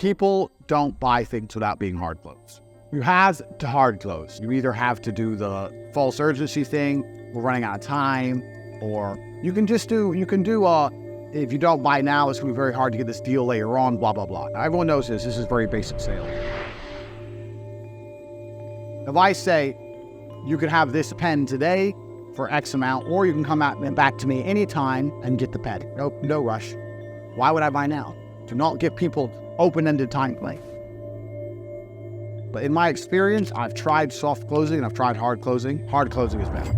People don't buy things without being hard closed. You have to hard close. You either have to do the false urgency thing, we're running out of time, or you can if you don't buy now, it's going to be very hard to get this deal later on, blah, blah, blah. Now, everyone knows this. This is very basic sales. If I say, you could have this pen today for X amount, or you can come out and back to me anytime and get the pen. No rush. Why would I buy now? Do not give people open-ended time frame. But in my experience, I've tried soft closing and I've tried hard closing. Hard closing is better.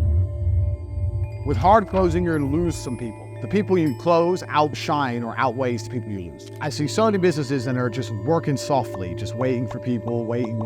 With hard closing, you're going to lose some people. The people you close outshine or outweighs the people you lose. I see so many businesses that are just working softly, just waiting for people, waiting.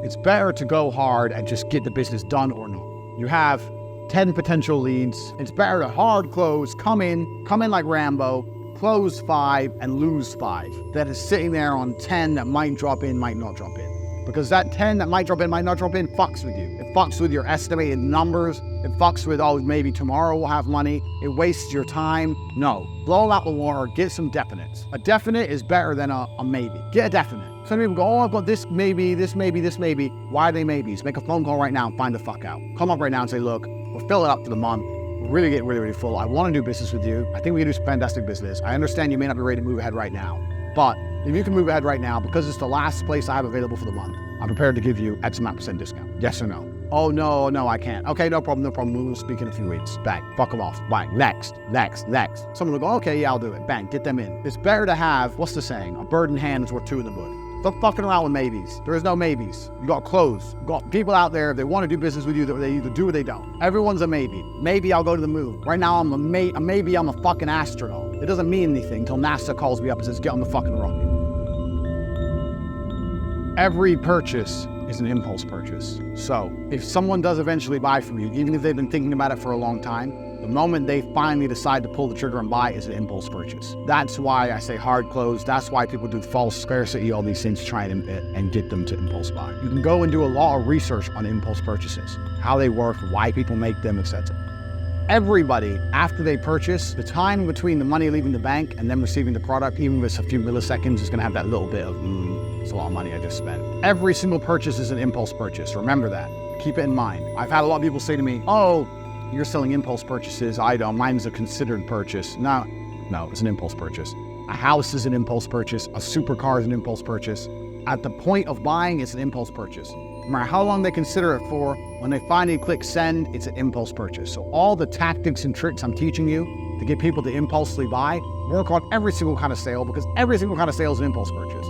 It's better to go hard and just get the business done or not. You have 10 potential leads. It's better to hard close, come in like Rambo, close 5 and lose 5. That is sitting there on 10 that might drop in, might not drop in. Because that 10 that might drop in, might not drop in, fucks with you. It fucks with your estimated numbers. It fucks with, oh, maybe tomorrow we'll have money. It wastes your time. No, blow out the water, get some definites. A definite is better than a maybe. Get a definite. Some people go, oh, I've got this maybe. Why are they maybes? Make a phone call right now and find the fuck out. Come up right now and say, look, we're filling up for the month. We're really getting really full. I want to do business with you. I think we can do some fantastic business. I understand you may not be ready to move ahead right now, but if you can move ahead right now, because it's the last place I have available for the month, I'm prepared to give you X amount % discount. Yes or no? Oh, no, I can't. Okay, no problem. We'll speak in a few weeks. Bang, fuck them off. Bang, next. Someone will go, okay, yeah, I'll do it. Bang, get them in. It's better to have, what's the saying? A bird in hand is worth 2 in the bush. Stop fucking around with maybes. There is no maybes. You got to close. You got people out there, if they want to do business with you, they either do or they don't. Everyone's a maybe. Maybe I'll go to the moon. Right now, maybe I'm a fucking astronaut. It doesn't mean anything until NASA calls me up and says, get on the fucking rocket. Every purchase is an impulse purchase. So if someone does eventually buy from you, even if they've been thinking about it for a long time, the moment they finally decide to pull the trigger and buy is an impulse purchase. That's why I say hard close. That's why people do false scarcity, all these things to try and get them to impulse buy. You can go and do a lot of research on impulse purchases, how they work, why people make them, etc. Everybody, after they purchase, the time between the money leaving the bank and them receiving the product, even if it's a few milliseconds, is going to have that little bit of, it's a lot of money I just spent. Every single purchase is an impulse purchase. Remember that. Keep it in mind. I've had a lot of people say to me, oh, you're selling impulse purchases. I don't. Mine's a considered purchase. No, it's an impulse purchase. A house is an impulse purchase. A supercar is an impulse purchase. At the point of buying, it's an impulse purchase. No matter how long they consider it for, when they finally click send, it's an impulse purchase. So all the tactics and tricks I'm teaching you to get people to impulsively buy, work on every single kind of sale, because every single kind of sale is an impulse purchase.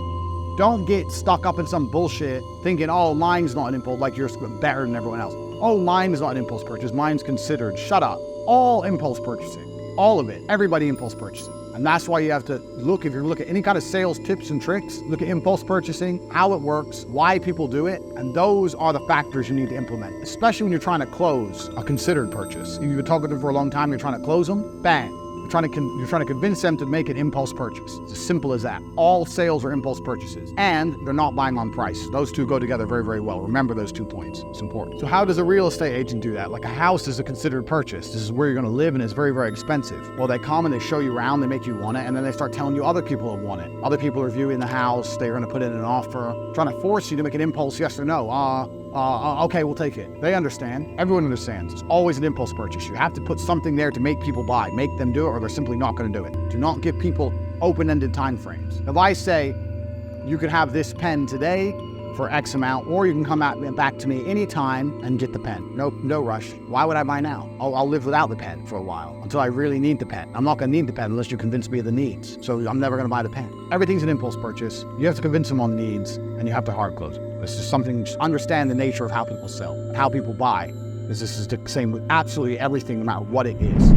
Don't get stuck up in some bullshit thinking, oh, mine's not an impulse, like you're better than everyone else. Oh, mine is not an impulse purchase, mine's considered. Shut up. All impulse purchasing. All of it. Everybody impulse purchasing. And that's why you have to look, if you're looking at any kind of sales tips and tricks, look at impulse purchasing, how it works, why people do it, and those are the factors you need to implement, especially when you're trying to close a considered purchase. If you've been talking to them for a long time, you're trying to close them, bang. You're trying to convince them to make an impulse purchase. It's as simple as that. All sales are impulse purchases, and they're not buying on price. Those two go together very, very well. Remember those 2 points. It's important. So how does a real estate agent do that? Like a house is a considered purchase. This is where you're going to live, and it's very, very expensive. Well, they come and they show you around, they make you want it, and then they start telling you other people have won it. Other people are viewing the house. They're going to put in an offer, trying to force you to make an impulse yes or no. Okay, we'll take it. They understand. Everyone understands. It's always an impulse purchase. You have to put something there to make people buy, make them do it, or they're simply not going to do it. Do not give people open-ended time frames. If I say, you could have this pen today for X amount, or you can come out and back to me anytime and get the pen. No rush. Why would I buy now? I'll live without the pen for a while until I really need the pen. I'm not going to need the pen unless you convince me of the needs. So I'm never going to buy the pen. Everything's an impulse purchase. You have to convince them on needs, and you have to hard close it. It's just something, just understand the nature of how people sell, how people buy. This is the same with absolutely everything, no matter what it is.